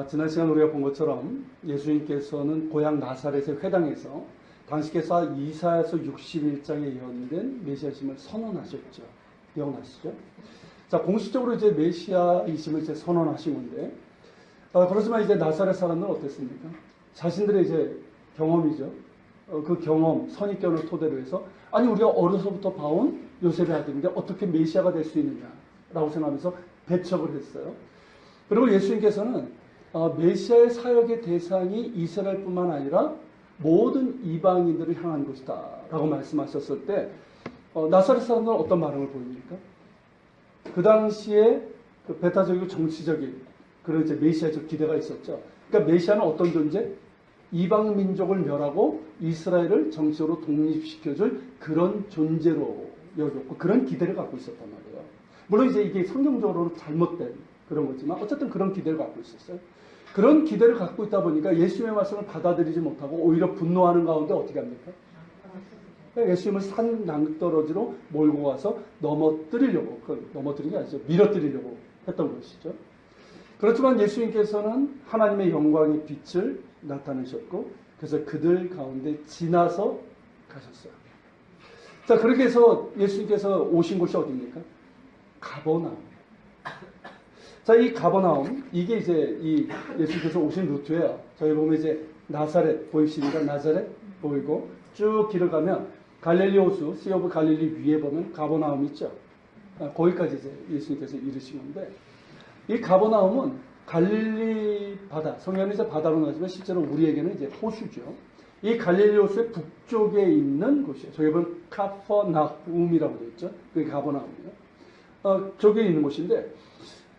지난 시간 우리가 본 것처럼 예수님께서는 고향 나사렛의 회당에서 당시께서 이사야서 61장에 예언된 메시아심을 선언하셨죠. 기억나시죠? 자, 공식적으로 이제 메시아이심을 이제 선언하신 건데, 그렇지만 이제 나사렛 사람들은 어땠습니까? 자신들의 이제 경험이죠. 그 경험, 선입견을 토대로 해서, 아니, 우리가 어려서부터 봐온 요셉의 아들인데 어떻게 메시아가 될 수 있느냐라고 생각하면서 배척을 했어요. 그리고 예수님께서는 메시아의 사역의 대상이 이스라엘뿐만 아니라 모든 이방인들을 향한 것이다 라고 말씀하셨을 때 나사렛 사람들은 어떤 반응을 보입니까? 그 당시에 그 배타적이고 정치적인 그런 이제 메시아적 기대가 있었죠. 그러니까 메시아는 어떤 존재? 이방 민족을 멸하고 이스라엘을 정치적으로 독립시켜줄 그런 존재로 여겼고 그런 기대를 갖고 있었단 말이에요. 물론 이제 이게 성경적으로는 잘못된 그런 거지만 어쨌든 그런 기대를 갖고 있었어요. 그런 기대를 갖고 있다 보니까 예수님의 말씀을 받아들이지 못하고 오히려 분노하는 가운데 어떻게 합니까? 예수님을 산 낭떠러지로 몰고 가서 넘어뜨리려고, 넘어뜨리는 게 아니죠. 밀어뜨리려고 했던 것이죠. 그렇지만 예수님께서는 하나님의 영광의 빛을 나타내셨고 그래서 그들 가운데 지나서 가셨어요. 자, 그렇게 해서 예수님께서 오신 곳이 어디입니까? 가버나움. 자, 이 가버나움, 이게 이제 이 예수님께서 오신 루트예요. 저희 보면 이제 나사렛 보이십니까? 나사렛 보이고 쭉 길을 가면 갈릴리 호수, 시 오브 갈릴리 위에 보면 가버나움 있죠. 거기까지 이제 예수님께서 이르신 건데 이 가버나움은 갈릴리 바다, 성경은 이제 바다로 나지만 실제로 우리에게는 이제 호수죠. 이 갈릴리 호수의 북쪽에 있는 곳이에요. 저기 보면 카퍼나움이라고 되어 있죠. 그게 가버나움이에요. 저기에 있는 곳인데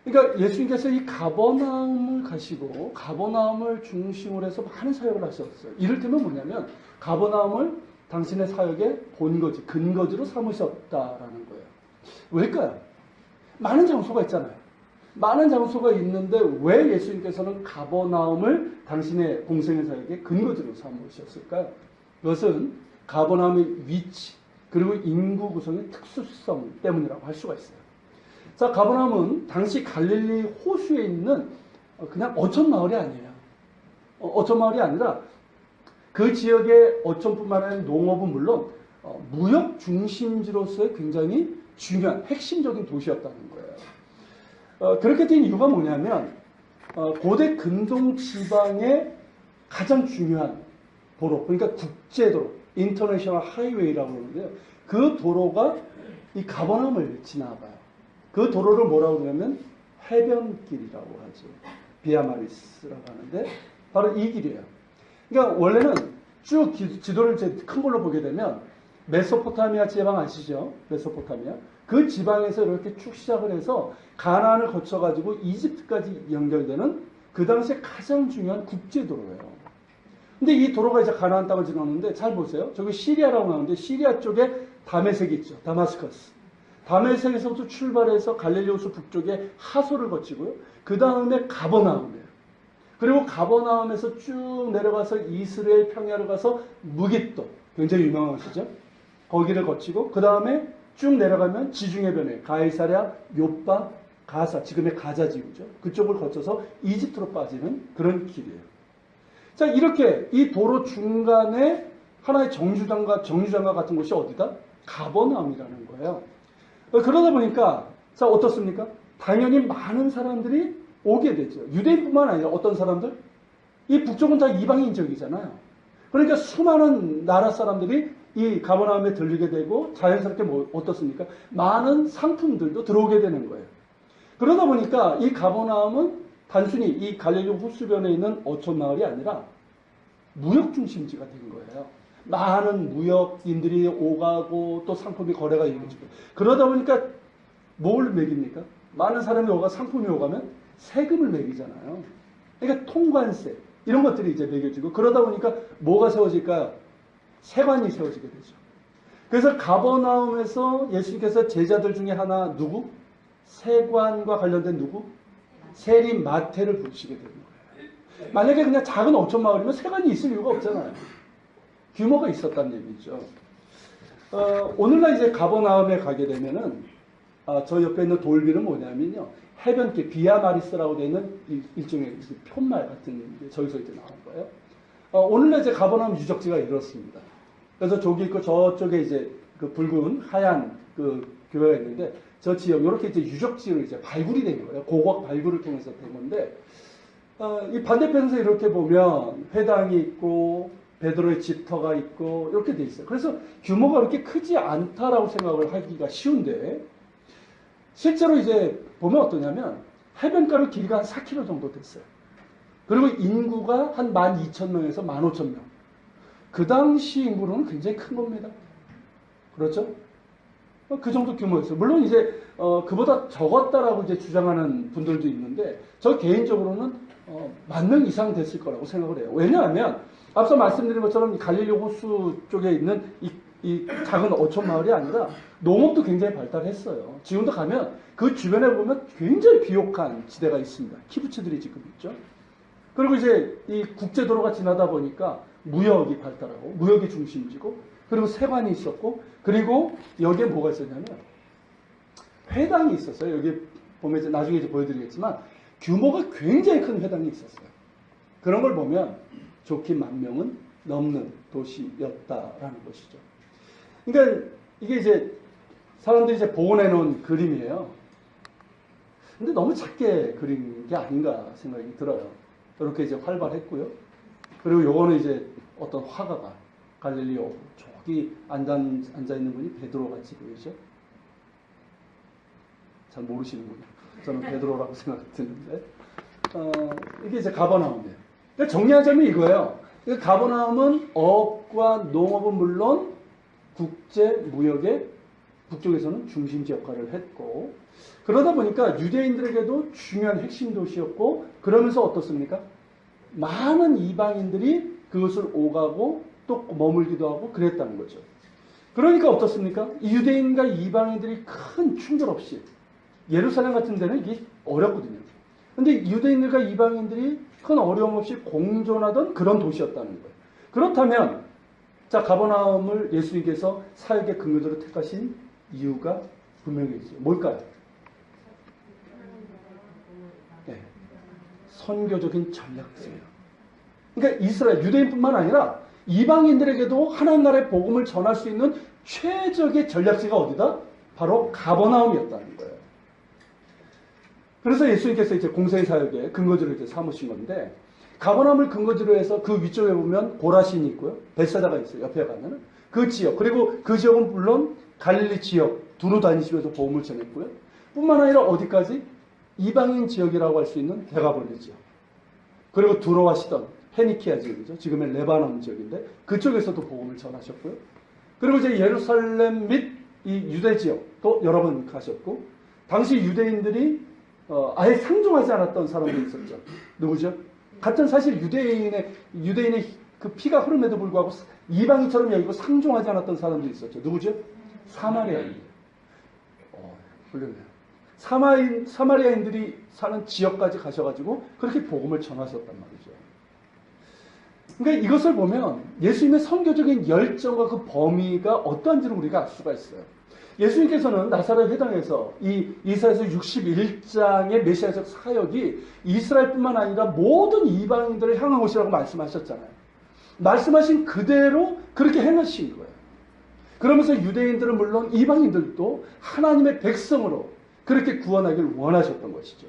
그러니까 예수님께서 이 가버나움을 가시고 가버나움을 중심으로 해서 많은 사역을 하셨어요. 이를테면 뭐냐면 가버나움을 당신의 사역의 본거지, 근거지로 삼으셨다라는 거예요. 왜일까요? 많은 장소가 있잖아요. 많은 장소가 있는데 왜 예수님께서는 가버나움을 당신의 공생의 사역의 근거지로 삼으셨을까요? 그것은 가버나움의 위치 그리고 인구 구성의 특수성 때문이라고 할 수가 있어요. 자, 가버나움은 당시 갈릴리 호수에 있는 그냥 어촌 마을이 아니에요. 어촌 마을이 아니라 그 지역의 어촌뿐만 아니라 농업은 물론 무역 중심지로서의 굉장히 중요한 핵심적인 도시였다는 거예요. 그렇게 된 이유가 뭐냐면 고대 근동 지방의 가장 중요한 도로, 그러니까 국제도로, 인터내셔널 하이웨이라고 하는데요. 그 도로가 이 가버나움을 지나가요. 그 도로를 뭐라고 그러냐면 해변길이라고 하죠. 비아마리스라고 하는데 바로 이 길이에요. 그러니까 원래는 쭉 지도를 큰 걸로 보게 되면 메소포타미아 지방 아시죠? 메소포타미아. 그 지방에서 이렇게 쭉 시작을 해서 가나안을 거쳐가지고 이집트까지 연결되는 그 당시에 가장 중요한 국제도로예요. 근데 이 도로가 이제 가나안 땅을 지나는데 잘 보세요. 저기 시리아라고 나오는데 시리아 쪽에 다메섹이 있죠. 다마스커스. 다메섹에서부터 출발해서 갈릴리 호수 북쪽에 하소를 거치고요. 그 다음에 가버나움이에요. 그리고 가버나움에서 쭉 내려가서 이스라엘 평야를 가서 무깃도, 굉장히 유명한 곳이죠. 거기를 거치고 그 다음에 쭉 내려가면 지중해변에 가이사랴, 요빠, 가사, 지금의 가자 지구죠. 그쪽을 거쳐서 이집트로 빠지는 그런 길이에요. 자, 이렇게 이 도로 중간에 하나의 정류장과 같은 곳이 어디다? 가버나움이라는 거예요. 그러다 보니까 자, 어떻습니까? 당연히 많은 사람들이 오게 되죠. 유대인뿐만 아니라 어떤 사람들? 이 북쪽은 다 이방인 지역이잖아요. 그러니까 수많은 나라 사람들이 이 가버나움에 들리게 되고 자연스럽게 어떻습니까? 많은 상품들도 들어오게 되는 거예요. 그러다 보니까 이 가버나움은 단순히 이 갈릴리 호수변에 있는 어촌 마을이 아니라 무역 중심지가 된 거예요. 많은 무역인들이 오가고 또 상품이 거래가 이루어지고 그러다 보니까 뭘 매깁니까? 많은 사람이 상품이 오가면 세금을 매기잖아요. 그러니까 통관세 이런 것들이 이제 매겨지고 그러다 보니까 뭐가 세워질까요? 세관이 세워지게 되죠. 그래서 가버나움에서 예수님께서 제자들 중에 하나 누구? 세관과 관련된 누구? 세리 마태를 부르시게 되는 거예요. 만약에 그냥 작은 어촌 마을이면 세관이 있을 이유가 없잖아요. 규모가 있었다는 얘기죠. 오늘날 이제 가버나움에 가게 되면은 저 옆에 있는 돌비는 뭐냐면요. 해변길 비아마리스라고 되어 있는 일종의 푯말 같은 게 저기서 이제 나온 거예요. 오늘날 이제 가버나움 유적지가 이렇습니다. 그래서 저기 있고 저쪽에 이제 그 붉은 하얀 그 교회가 있는데 저 지역 이렇게 이제 유적지로 이제 발굴이 된 거예요. 고고학 발굴을 통해서 된 건데 이 반대편에서 이렇게 보면 회당이 있고 베드로의 집터가 있고 이렇게 돼 있어요. 그래서 규모가 그렇게 크지 않다라고 생각을 하기가 쉬운데 실제로 이제 보면 어떠냐면 해변가로 길이가 한 4km 정도 됐어요. 그리고 인구가 한 12,000명에서 15,000명. 그 당시 인구로는 굉장히 큰 겁니다. 그렇죠? 그 정도 규모였어요. 물론 이제 그보다 적었다라고 이제 주장하는 분들도 있는데 저 개인적으로는 10,000명 이상 됐을 거라고 생각을 해요. 왜냐하면 앞서 말씀드린 것처럼 갈릴리 호수 쪽에 있는 이 작은 어촌 마을이 아니라 농업도 굉장히 발달했어요. 지금도 가면 그 주변에 보면 굉장히 비옥한 지대가 있습니다. 키부츠들이 지금 있죠. 그리고 이제 이 국제도로가 지나다 보니까 무역이 발달하고 무역이 중심지고 그리고 세관이 있었고 그리고 여기에 뭐가 있었냐면 회당이 있었어요. 여기 보면 이제 나중에 이제 보여드리겠지만 규모가 굉장히 큰 회당이 있었어요. 그런 걸 보면 좋게 10,000명은 넘는 도시였다라는 것이죠. 그러니까 이게 이제 사람들이 이제 복원해 놓은 그림이에요. 근데 너무 작게 그린 게 아닌가 생각이 들어요. 이렇게 이제 활발했고요. 그리고 요거는 이제 어떤 화가가 갈릴리오 저기 앉아 있는 분이 베드로 같이 보이죠? 잘 모르시는군요. 저는 베드로라고 생각했는데 이게 이제 가버나움이에요. 그러니까 정리하자면 이거예요. 가버나움은 어업과 농업은 물론 국제 무역의 북쪽에서는 중심지 역할을 했고 그러다 보니까 유대인들에게도 중요한 핵심 도시였고 그러면서 어떻습니까? 많은 이방인들이 그것을 오가고 또 머물기도 하고 그랬다는 거죠. 그러니까 어떻습니까? 유대인과 이방인들이 큰 충돌 없이 예루살렘 같은 데는 이게 어렵거든요. 근데 유대인들과 이방인들이 큰 어려움 없이 공존하던 그런 도시였다는 거예요. 그렇다면 자 가버나움을 예수님께서 사역의 근거지로 택하신 이유가 분명히 있어요. 뭘까요? 네. 선교적인 전략이에요. 그러니까 이스라엘 유대인뿐만 아니라 이방인들에게도 하나님 나라의 복음을 전할 수 있는 최적의 전략지가 어디다? 바로 가버나움이었다는 거예요. 그래서 예수님께서 이제 공생의 사역의 근거지로 이제 삼으신 건데 가버나움을 근거지로 해서 그 위쪽에 보면 고라신이 있고요. 벳사다가 있어요. 옆에 가면은 그 지역 그리고 그 지역은 물론 갈릴리 지역 두루 다니시면서 복음을 전했고요. 뿐만 아니라 어디까지? 이방인 지역이라고 할 수 있는 데가볼리 지역. 그리고 들어와시던 페니키아 지역이죠. 지금의 레바논 지역인데 그쪽에서도 복음을 전하셨고요. 그리고 이제 예루살렘 및 이 유대 지역도 여러 번 가셨고 당시 유대인들이 아예 상종하지 않았던 사람들이 있었죠. 누구죠? 같은 사실 유대인의 그 피가 흐름에도 불구하고 이방인처럼 여기고 상종하지 않았던 사람들이 있었죠. 누구죠? 사마리아인. 훌륭해요. 사마리아인들이 사는 지역까지 가셔가지고 그렇게 복음을 전하셨단 말이죠. 그러니까 이것을 보면 예수님의 선교적인 열정과 그 범위가 어떠한지를 우리가 알 수가 있어요. 예수님께서는 나사렛 회당에서 이 이사야서 61장의 메시아적 사역이 이스라엘뿐만 아니라 모든 이방인들을 향한 것이라고 말씀하셨잖아요. 말씀하신 그대로 그렇게 행하신 거예요. 그러면서 유대인들은 물론 이방인들도 하나님의 백성으로 그렇게 구원하기를 원하셨던 것이죠.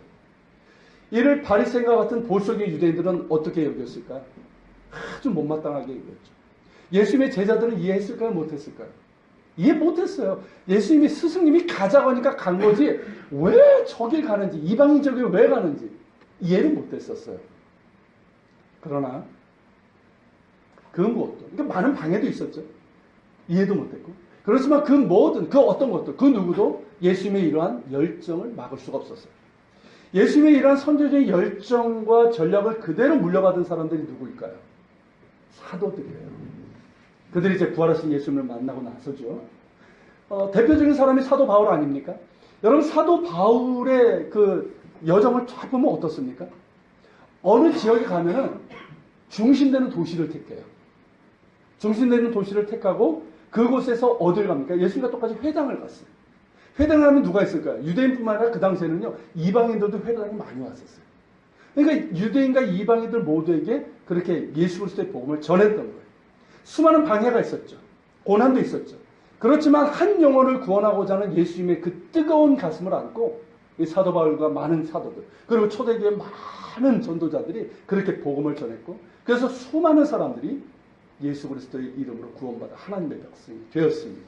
이를 바리새인과 같은 보수적인 유대인들은 어떻게 여겼을까요? 아주 못마땅하게 여겼죠. 예수님의 제자들은 이해했을까요? 못했을까요? 이해 못했어요. 예수님이 스승님이 가자고 하니까 간 거지 왜 저길 가는지 이방인 저길 왜 가는지 이해를 못했었어요. 그러나 그 무엇도 그러니까 많은 방해도 있었죠. 이해도 못했고 그렇지만 그 모든 그 어떤 것도 그 누구도 예수님의 이러한 열정을 막을 수가 없었어요. 예수님의 이러한 선교적인 열정과 전략을 그대로 물려받은 사람들이 누구일까요? 사도들이에요. 그들이 이제 부활하신 예수님을 만나고 나서죠. 대표적인 사람이 사도 바울 아닙니까? 여러분 사도 바울의 그 여정을 쫙 보면 어떻습니까? 어느 지역에 가면은 중심되는 도시를 택해요. 중심되는 도시를 택하고 그곳에서 어딜 갑니까? 예수님과 똑같이 회당을 갔어요. 회당을 하면 누가 있을까요? 유대인뿐만 아니라 그 당시에는요, 이방인들도 회당에 많이 왔었어요. 그러니까 유대인과 이방인들 모두에게 그렇게 예수 그리스도의 복음을 전했던 거예요. 수많은 방해가 있었죠. 고난도 있었죠. 그렇지만 한 영혼을 구원하고자 하는 예수님의 그 뜨거운 가슴을 안고 이 사도 바울과 많은 사도들, 그리고 초대교회 많은 전도자들이 그렇게 복음을 전했고, 그래서 수많은 사람들이 예수 그리스도의 이름으로 구원받아 하나님의 백성이 되었습니다.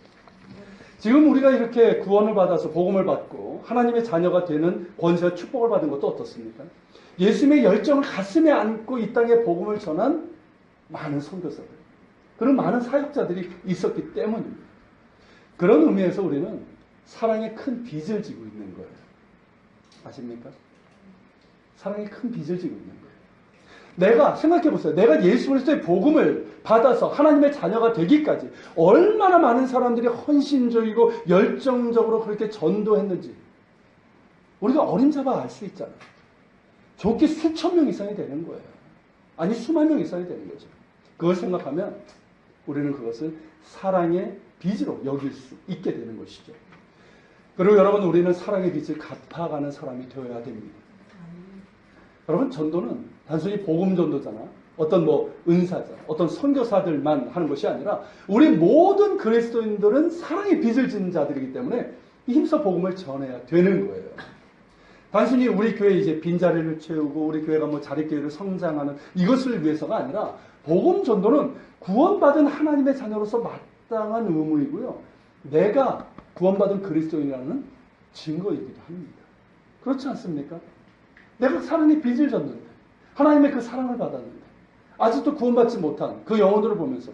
지금 우리가 이렇게 구원을 받아서 복음을 받고 하나님의 자녀가 되는 권세와 축복을 받은 것도 어떻습니까? 예수님의 열정을 가슴에 안고 이 땅에 복음을 전한 많은 선교사들, 그런 많은 사역자들이 있었기 때문입니다. 그런 의미에서 우리는 사랑의 큰 빚을 지고 있는 거예요. 아십니까? 사랑의 큰 빚을 지고 있는 거예요. 내가 생각해 보세요. 내가 예수 그리스도의 복음을 받아서 하나님의 자녀가 되기까지 얼마나 많은 사람들이 헌신적이고 열정적으로 그렇게 전도했는지 우리가 어림잡아 알 수 있잖아요. 좋게 수천 명 이상이 되는 거예요. 아니 수만 명 이상이 되는 거죠. 그걸 생각하면 우리는 그것을 사랑의 빚으로 여길 수 있게 되는 것이죠. 그리고 여러분, 우리는 사랑의 빚을 갚아가는 사람이 되어야 됩니다. 여러분, 전도는 단순히 복음 전도잖아. 어떤 은사자, 어떤 선교사들만 하는 것이 아니라 우리 모든 그리스도인들은 사랑의 빚을 지는 자들이기 때문에 힘써 복음을 전해야 되는 거예요. 단순히 우리 교회 이제 빈자리를 채우고 우리 교회가 자립교회를 성장하는 이것을 위해서가 아니라 복음 전도는 구원받은 하나님의 자녀로서 마땅한 의무이고요. 내가 구원받은 그리스도인이라는 증거이기도 합니다. 그렇지 않습니까? 내가 사랑의 빚을 졌는데, 하나님의 그 사랑을 받았는데, 아직도 구원받지 못한 그 영혼들을 보면서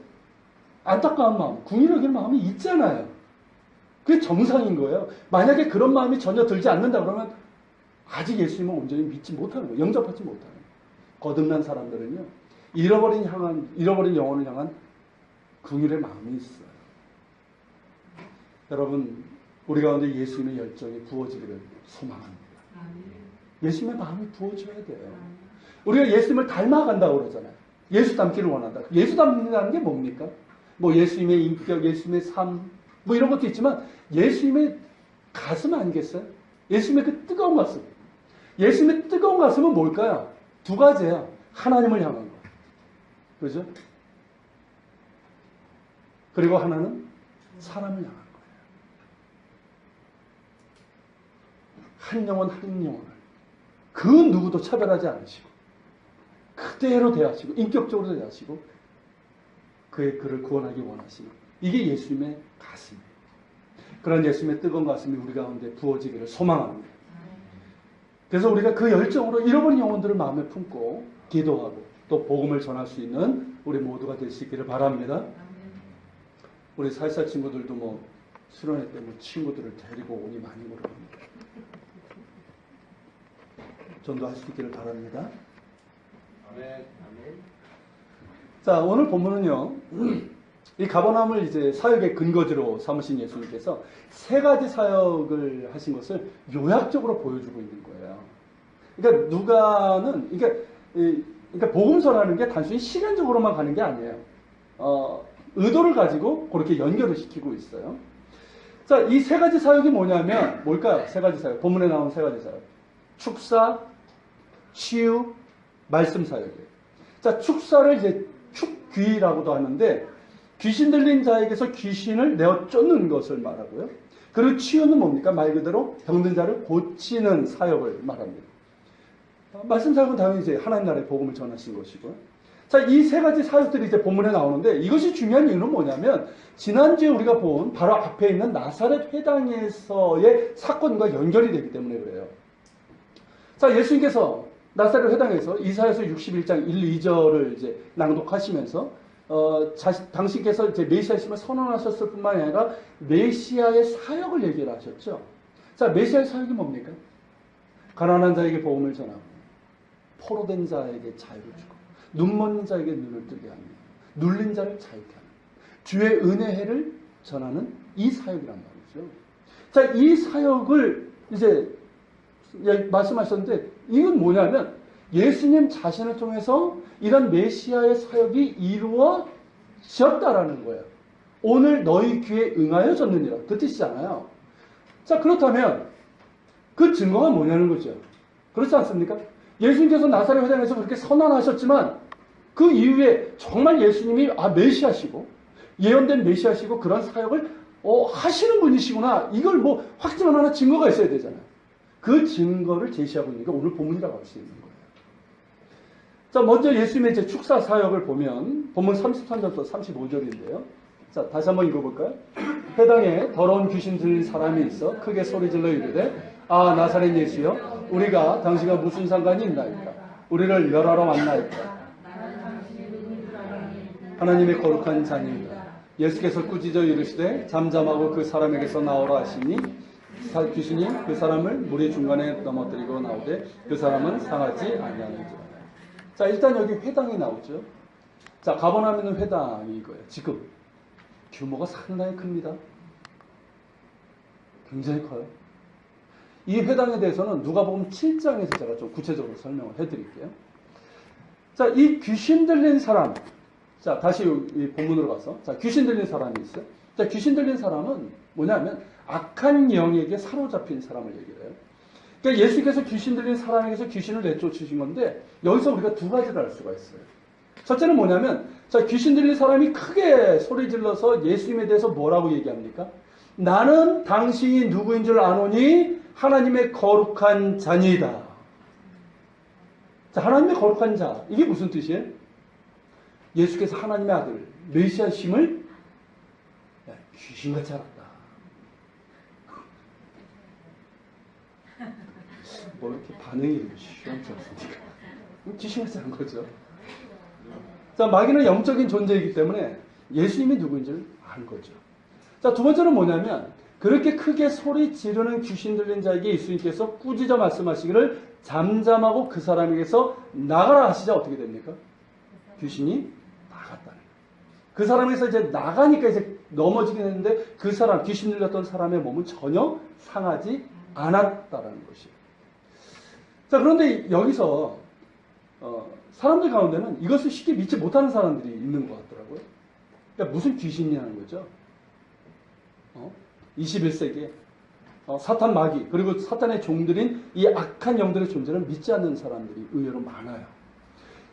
안타까운 마음, 궁일을 여기는 마음이 있잖아요. 그게 정상인 거예요. 만약에 그런 마음이 전혀 들지 않는다 그러면 아직 예수님을 온전히 믿지 못하는 거예요. 영접하지 못하는 거예요. 거듭난 사람들은요, 잃어버린 영혼을 향한 긍휼의 마음이 있어요. 여러분, 우리 가운데 예수님의 열정이 부어지기를 소망합니다. 예수님의 마음이 부어져야 돼요. 우리가 예수님을 닮아간다고 그러잖아요. 예수 닮기를 원한다. 예수 닮는다는 게 뭡니까? 예수님의 인격, 예수님의 삶, 이런 것도 있지만 예수님의 가슴 아니겠어요? 예수님의 그 뜨거운 가슴. 예수님의 뜨거운 가슴은 뭘까요? 두 가지예요. 하나님을 향한 거. 그죠? 그리고 하나는 사람을 향한 거예요. 한 영혼 한 영혼을 그 누구도 차별하지 않으시고 그대로 대하시고 인격적으로 대하시고 그를 구원하기 원하시는, 이게 예수님의 가슴이에요. 그런 예수님의 뜨거운 가슴이 우리 가운데 부어지기를 소망합니다. 그래서 우리가 그 열정으로 잃어버린 영혼들을 마음에 품고 기도하고 또 복음을 전할 수 있는 우리 모두가 될 수 있기를 바랍니다. 우리 살사 친구들도 수련회 때 친구들을 데리고 오니 많이 물어봅니다. 전도할 수 있기를 바랍니다. 아멘. 자, 오늘 본문은요, 이 가버나움을 이제 사역의 근거지로 삼으신 예수님께서 세 가지 사역을 하신 것을 요약적으로 보여주고 있는 거예요. 그러니까 누가는, 그러니까 복음서라는 게 단순히 시간적으로만 가는 게 아니에요. 의도를 가지고 그렇게 연결을 시키고 있어요. 자, 이 세 가지 사역이 뭘까요? 세 가지 사역. 본문에 나온 세 가지 사역. 축사, 치유, 말씀 사역이에요. 자, 축사를 이제 축귀라고도 하는데, 귀신 들린 자에게서 귀신을 내어 쫓는 것을 말하고요. 그리고 치유는 뭡니까? 말 그대로 병든 자를 고치는 사역을 말합니다. 말씀 사역은 당연히 이제 하나님 나라의 복음을 전하신 것이고요. 자, 이 세 가지 사역들이 이제 본문에 나오는데, 이것이 중요한 이유는 뭐냐면, 지난주에 우리가 본 바로 앞에 있는 나사렛 회당에서의 사건과 연결이 되기 때문에 그래요. 자, 예수님께서 나사렛 회당에서 이사야서 61장 1, 2절을 이제 낭독하시면서 당신께서 이제 메시아심을 선언하셨을 뿐만 아니라 메시아의 사역을 얘기를 하셨죠. 자, 메시아의 사역이 뭡니까? 가난한 자에게 복음을 전하고, 포로된 자에게 자유를 주고, 눈먼 자에게 눈을 뜨게 하며, 눌린 자를 자유케 하는, 주의 은혜를 전하는 이 사역이란 말이죠. 자, 이 사역을 이제 말씀하셨는데, 이건 뭐냐면 예수님 자신을 통해서 이런 메시아의 사역이 이루어졌다라는 거예요. 오늘 너희 귀에 응하여졌느니라, 그 뜻이잖아요. 자, 그렇다면 그 증거가 뭐냐는 거죠. 그렇지 않습니까? 예수님께서 나사렛 회당에서 그렇게 선언하셨지만 그 이후에 정말 예수님이 메시아시고 예언된 메시아시고 그런 사역을 하시는 분이시구나. 이걸 뭐 확증을 하나 증거가 있어야 되잖아요. 그 증거를 제시하고 있는 게 오늘 본문이라고 할 수 있는 거예요. 자, 먼저 예수님의 이제 축사 사역을 보면 본문 33절부터 35절인데요. 자, 다시 한번 읽어볼까요? 회당에 더러운 귀신 들린 사람이 있어 크게 소리질러 이르되 나사렛 예수여 우리가 당신과 무슨 상관이 있나이까? 우리를 멸하러 왔나이까? 하나님의 거룩한 자니이다. 예수께서 꾸짖어 이르시되 잠잠하고 그 사람에게서 나오라 하시니 귀신이 그 사람을 물의 중간에 넘어뜨리고 나오되 그 사람은 상하지 아니하는지라. 자, 일단 여기 회당이 나오죠. 자, 가버나움에 있는 회당이 이거예요. 지금 규모가 상당히 큽니다. 굉장히 커요. 이 회당에 대해서는 누가복음 7장에서 제가 좀 구체적으로 설명을 해드릴게요. 자, 이 귀신 들린 사람. 자, 다시 이 본문으로 가서. 자, 귀신 들린 사람이 있어요. 자, 귀신 들린 사람은 뭐냐면 악한 영에게 사로잡힌 사람을 얘기를 해요. 그러니까 예수께서 귀신 들린 사람에게서 귀신을 내쫓으신 건데 여기서 우리가 두 가지를 알 수가 있어요. 첫째는 뭐냐면 자, 귀신 들린 사람이 크게 소리 질러서 예수님에 대해서 뭐라고 얘기합니까? 나는 당신이 누구인 줄 아노니 하나님의 거룩한 자니이다. 자, 하나님의 거룩한 자. 이게 무슨 뜻이에요? 예수께서 하나님의 아들, 메시아심을 귀신같이 알았다. 뭐 이렇게 반응이 쉬웠지 않습니까? 귀신같이 한 거죠. 자, 마귀는 영적인 존재이기 때문에 예수님이 누구인지를 아는 거죠. 자, 두 번째는 뭐냐면 그렇게 크게 소리 지르는 귀신 들린 자에게 예수님께서 꾸짖어 말씀하시기를 잠잠하고 그 사람에게서 나가라 하시자 어떻게 됩니까? 귀신이 나갔다는 거예요. 그 사람에서 이제 나가니까 이제 넘어지긴 했는데 그 사람, 귀신 들렸던 사람의 몸은 전혀 상하지 않았다라는 것이에요. 자, 그런데 여기서 사람들 가운데는 이것을 쉽게 믿지 못하는 사람들이 있는 것 같더라고요. 그러니까 무슨 귀신이냐는 거죠. 21세기에 사탄 마귀 그리고 사탄의 종들인 이 악한 영들의 존재를 믿지 않는 사람들이 의외로 많아요.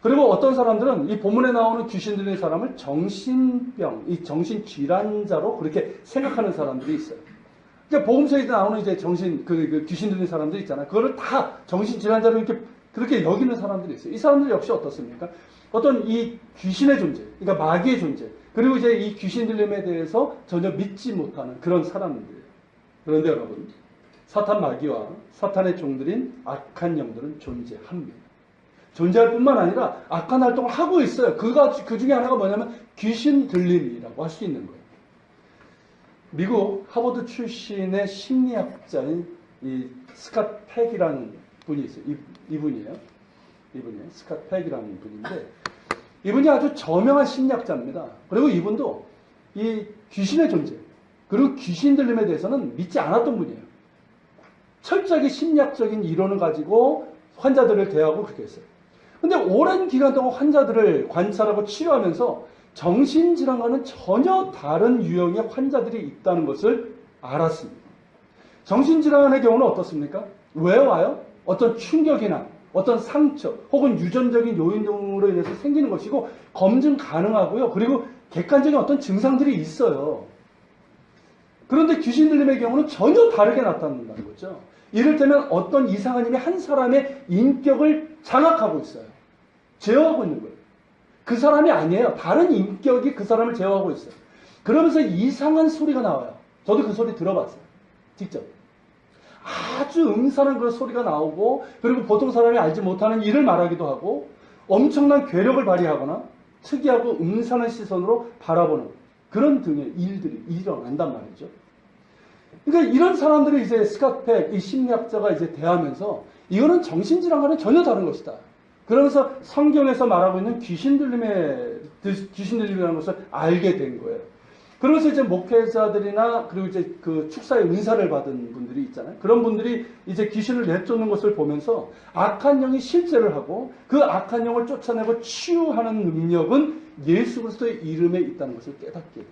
그리고 어떤 사람들은 이 본문에 나오는 귀신 들린 사람을 정신병, 이 정신질환자로 그렇게 생각하는 사람들이 있어요. 그러니까 복음서에 나오는 이제 그 귀신 들린 사람들 있잖아요. 그거를 다 정신질환자로 이렇게 그렇게 여기는 사람들이 있어요. 이 사람들 역시 어떻습니까? 어떤 이 귀신의 존재, 그러니까 마귀의 존재, 그리고 이제 이 귀신 들림에 대해서 전혀 믿지 못하는 그런 사람들이에요. 그런데 여러분, 사탄 마귀와 사탄의 종들인 악한 영들은 존재합니다. 존재할 뿐만 아니라 악한 활동을 하고 있어요. 그 중에 하나가 뭐냐면 귀신 들림이라고 할 수 있는 거예요. 미국 하버드 출신의 심리학자인 이 스캇 팩이라는 분이 있어요. 이분이에요. 스캇 팩이라는 분인데 이분이 아주 저명한 심리학자입니다. 그리고 이분도 이 귀신의 존재 그리고 귀신 들림에 대해서는 믿지 않았던 분이에요. 철저하게 심리학적인 이론을 가지고 환자들을 대하고 그렇게 했어요. 근데 오랜 기간 동안 환자들을 관찰하고 치료하면서 정신질환과는 전혀 다른 유형의 환자들이 있다는 것을 알았습니다. 정신질환의 경우는 어떻습니까? 왜 와요? 어떤 충격이나 어떤 상처 혹은 유전적인 요인 등으로 인해서 생기는 것이고 검증 가능하고요. 그리고 객관적인 어떤 증상들이 있어요. 그런데 귀신 들림의 경우는 전혀 다르게 나타난다는 거죠. 이를테면 어떤 이상한 힘이 한 사람의 인격을 장악하고 있어요. 제어하고 있는 거예요. 그 사람이 아니에요. 다른 인격이 그 사람을 제어하고 있어요. 그러면서 이상한 소리가 나와요. 저도 그 소리 들어봤어요. 직접. 아주 음산한 그런 소리가 나오고 그리고 보통 사람이 알지 못하는 일을 말하기도 하고 엄청난 괴력을 발휘하거나 특이하고 음산한 시선으로 바라보는 그런 등의 일들이 일어난단 말이죠. 그러니까 이런 사람들을 이제 스캇 팩, 이 심리학자가 이제 대하면서 이거는 정신질환과는 전혀 다른 것이다. 그러면서 성경에서 말하고 있는 귀신 들림이라는 것을 알게 된 거예요. 그러면서 이제 목회자들이나 그리고 이제 그 축사의 은사를 받은 분들이 있잖아요. 그런 분들이 이제 귀신을 내쫓는 것을 보면서 악한 영이 실제를 하고 그 악한 영을 쫓아내고 치유하는 능력은 예수 그리스도의 이름에 있다는 것을 깨닫게 돼요.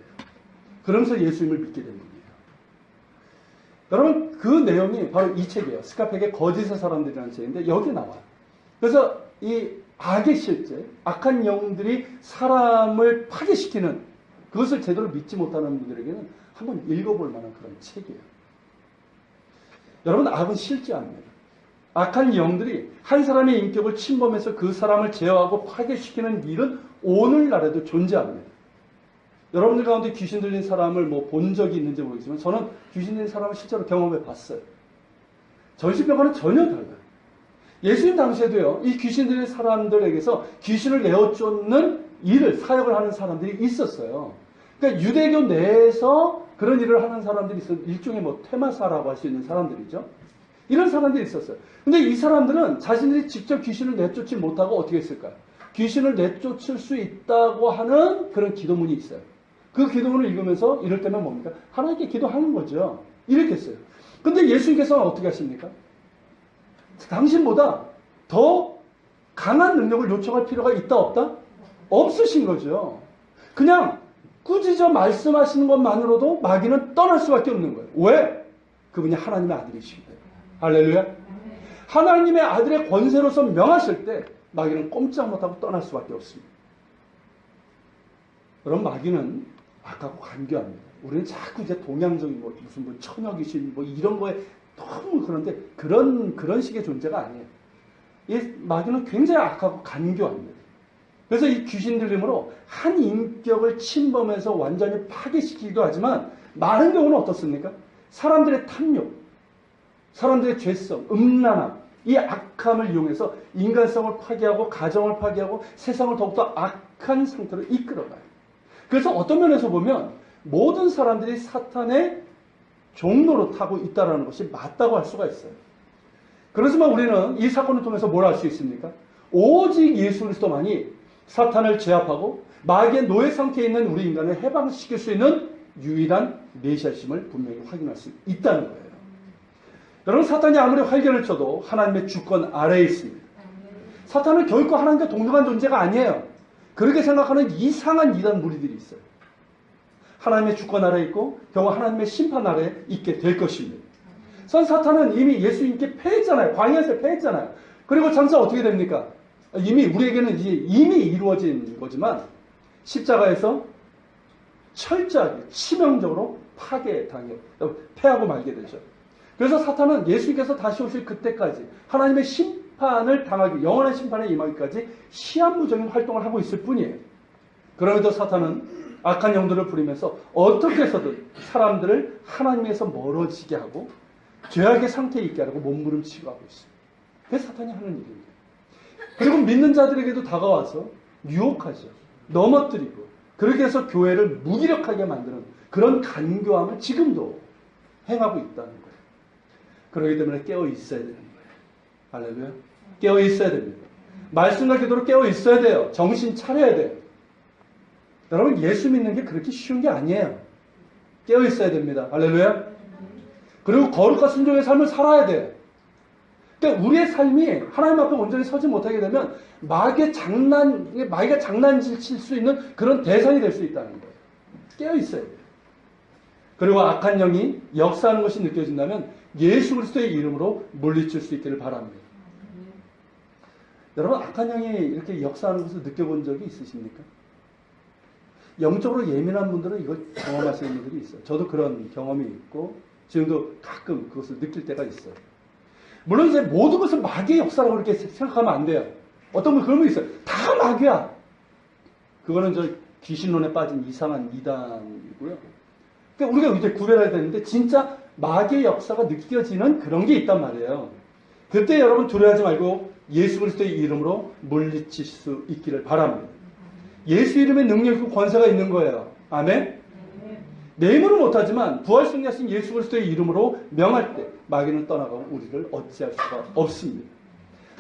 그러면서 예수님을 믿게 된 분이에요. 여러분 그 내용이 바로 이 책이에요. 스카펙의 거짓의 사람들이라는 책인데 여기 나와요. 그래서 이 악의 실제, 악한 영들이 사람을 파괴시키는 그것을 제대로 믿지 못하는 분들에게는 한번 읽어볼 만한 그런 책이에요. 여러분 악은 실제합니다. 악한 영들이 한 사람의 인격을 침범해서 그 사람을 제어하고 파괴시키는 일은 오늘날에도 존재합니다. 여러분들 가운데 귀신 들린 사람을 뭐 본 적이 있는지 모르겠지만 저는 귀신 들린 사람을 실제로 경험해 봤어요. 정신병과는 전혀 달라요. 예수님 당시에도요, 이 귀신 들린 사람들에게서 귀신을 내어 쫓는 일을, 사역을 하는 사람들이 있었어요. 그러니까 유대교 내에서 그런 일을 하는 사람들이 있어요. 일종의 뭐 퇴마사라고 할 수 있는 사람들이죠. 이런 사람들이 있었어요. 근데 이 사람들은 자신들이 직접 귀신을 내쫓지 못하고 어떻게 했을까요? 귀신을 내쫓을 수 있다고 하는 그런 기도문이 있어요. 그 기도문을 읽으면서 이럴 때면 뭡니까? 하나님께 기도하는 거죠. 이렇게 했어요. 근데 예수님께서는 어떻게 하십니까? 당신보다 더 강한 능력을 요청할 필요가 있다 없다? 없으신 거죠. 그냥 꾸짖어 말씀하시는 것만으로도 마귀는 떠날 수밖에 없는 거예요. 왜? 그분이 하나님의 아들이십니다. 할렐루야. 하나님의 아들의 권세로서 명하실 때 마귀는 꼼짝 못하고 떠날 수밖에 없습니다. 그럼 마귀는 악하고 간교합니다. 우리는 자꾸 이제 동양적인 뭐 무슨 뭐 처녀귀신 뭐 이런 거에 너무 그런데 그런 식의 존재가 아니에요. 이 마귀는 굉장히 악하고 간교합니다. 그래서 이 귀신 들림으로 한 인격을 침범해서 완전히 파괴시키기도 하지만 많은 경우는 어떻습니까? 사람들의 탐욕, 사람들의 죄성, 음란함, 이 악함을 이용해서 인간성을 파괴하고 가정을 파괴하고 세상을 더욱더 악한 상태로 이끌어가요. 그래서 어떤 면에서 보면 모든 사람들이 사탄의 종로로 타고 있다는 것이 맞다고 할 수가 있어요. 그렇지만 우리는 이 사건을 통해서 뭘 알 수 있습니까? 오직 예수 그리스도만이 사탄을 제압하고 마귀의 노예 상태에 있는 우리 인간을 해방시킬 수 있는 유일한 메시아심을 분명히 확인할 수 있다는 거예요. 여러분 사탄이 아무리 활개를 쳐도 하나님의 주권 아래에 있습니다. 사탄은 결코 하나님과 동등한 존재가 아니에요. 그렇게 생각하는 이상한 이단 무리들이 있어요. 하나님의 주권 아래에 있고 결국 하나님의 심판 아래에 있게 될 것입니다. 선 사탄은 이미 예수님께 패했잖아요. 광야에서 패했잖아요. 그리고 장사 어떻게 됩니까? 이미 우리에게는 이미 이루어진 거지만 십자가에서 철저하게 치명적으로 패하고 말게 되죠. 그래서 사탄은 예수님께서 다시 오실 그때까지 하나님의 심판을 당하기, 영원한 심판에 임하기까지 시한무적인 활동을 하고 있을 뿐이에요. 그럼에도 사탄은 악한 영들을 부리면서 어떻게 해서든 사람들을 하나님에서 멀어지게 하고 죄악의 상태에 있게 하려고 몸부림치고 하고 있어요. 그게 사탄이 하는 일입니다. 그리고 믿는 자들에게도 다가와서 유혹하죠. 넘어뜨리고 그렇게 해서 교회를 무기력하게 만드는 그런 간교함을 지금도 행하고 있다는 거예요. 그렇기 때문에 깨어 있어야 되는 거예요. 할렐루야. 깨어 있어야 됩니다. 말씀과 기도로 깨어 있어야 돼요. 정신 차려야 돼요. 여러분 예수 믿는 게 그렇게 쉬운 게 아니에요. 깨어 있어야 됩니다. 할렐루야. 그리고 거룩과 순종의 삶을 살아야 돼요. 그러니까 우리의 삶이 하나님 앞에 온전히 서지 못하게 되면 마귀가 장난칠 수 있는 그런 대상이 될 수 있다는 거예요. 깨어 있어야 돼요. 그리고 악한 영이 역사하는 것이 느껴진다면 예수 그리스도의 이름으로 물리칠 수 있기를 바랍니다. 여러분 악한 영이 이렇게 역사하는 것을 느껴본 적이 있으십니까? 영적으로 예민한 분들은 이걸 경험하시는 분들이 있어요. 저도 그런 경험이 있고 지금도 가끔 그것을 느낄 때가 있어요. 물론 이제 모든 것을 마귀의 역사라고 그렇게 생각하면 안 돼요. 어떤 분 그런 분 있어요. 다 마귀야. 그거는 저 귀신론에 빠진 이상한 이단이고요. 그러니까 우리가 이제 구별해야 되는데 진짜 마귀의 역사가 느껴지는 그런 게 있단 말이에요. 그때 여러분 두려워하지 말고 예수 그리스도의 이름으로 물리칠 수 있기를 바랍니다. 예수 이름의 능력이고 권세가 있는 거예요. 아멘? 내 힘으로 못하지만 부활 승리하신 예수 그리스도의 이름으로 명할 때 마귀는 떠나가고 우리를 어찌할 수가 없습니다.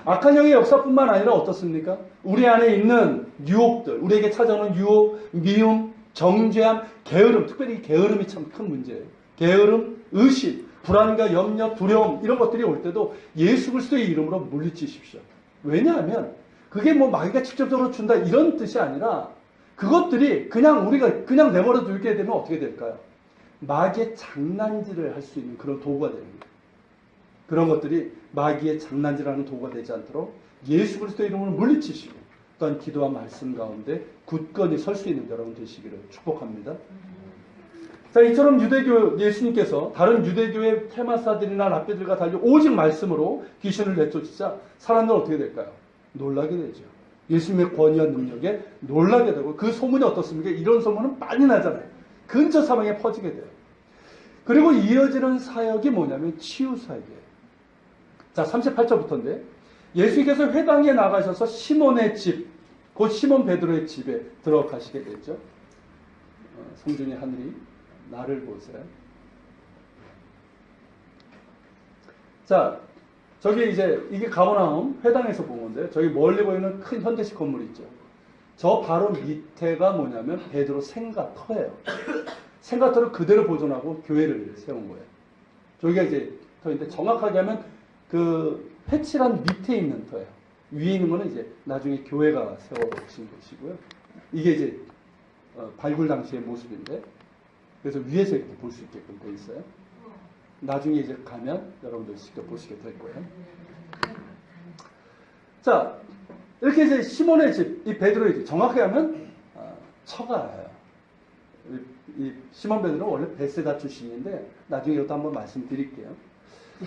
악한 영의 역사뿐만 아니라 어떻습니까? 우리 안에 있는 유혹들, 우리에게 찾아오는 유혹, 미움, 정죄함, 게으름, 특별히 게으름이 참 큰 문제예요. 게으름, 의심, 불안과 염려, 두려움 이런 것들이 올 때도 예수 그리스도의 이름으로 물리치십시오. 왜냐하면 그게 뭐 마귀가 직접적으로 준다 이런 뜻이 아니라 그것들이 그냥 우리가 그냥 내버려 두게 되면 어떻게 될까요? 마귀의 장난질을 할 수 있는 그런 도구가 되는 거예요. 그런 것들이 마귀의 장난질하는 도구가 되지 않도록 예수 그리스도의 이름으로 물리치시고 또한 기도와 말씀 가운데 굳건히 설 수 있는 여러분 되시기를 축복합니다. 자, 이처럼 유대교 예수님께서 다른 유대교의 테마사들이나 랍비들과 달리 오직 말씀으로 귀신을 내쫓으자 사람들은 어떻게 될까요? 놀라게 되죠. 예수님의 권위와 능력에 놀라게 되고 그 소문이 어떻습니까? 이런 소문은 많이 나잖아요. 근처 사방에 퍼지게 돼요. 그리고 이어지는 사역이 뭐냐면 치유 사역이에요. 자, 38절부터인데 예수님께서 회당에 나가셔서 시몬의 집, 곧 시몬 베드로의 집에 들어가시게 되죠. 성중의 하늘이 나를 보세요. 자, 저기 이제 이게 가버나움 회당에서 본 건데요. 저기 멀리 보이는 큰 현대식 건물이 있죠. 저 바로 밑에가 뭐냐면 베드로 생가터예요. 생가터를 그대로 보존하고 교회를 세운 거예요. 저기가 이제 터인데 정확하게 하면 그 회칠한 밑에 있는 터예요. 위에 있는 거는 이제 나중에 교회가 세워진 것이고요. 이게 이제 발굴 당시의 모습인데 그래서 위에서 이렇게 볼 수 있게끔 돼 있어요. 나중에 이제 가면 여러분들 직접 보시게 될 거예요. 자, 이렇게 이제 시몬의 집, 이 베드로의 집, 정확하게 하면 처가예요. 이 시몬 베드로는 원래 베세다 출신인데 나중에 이것도 한번 말씀드릴게요.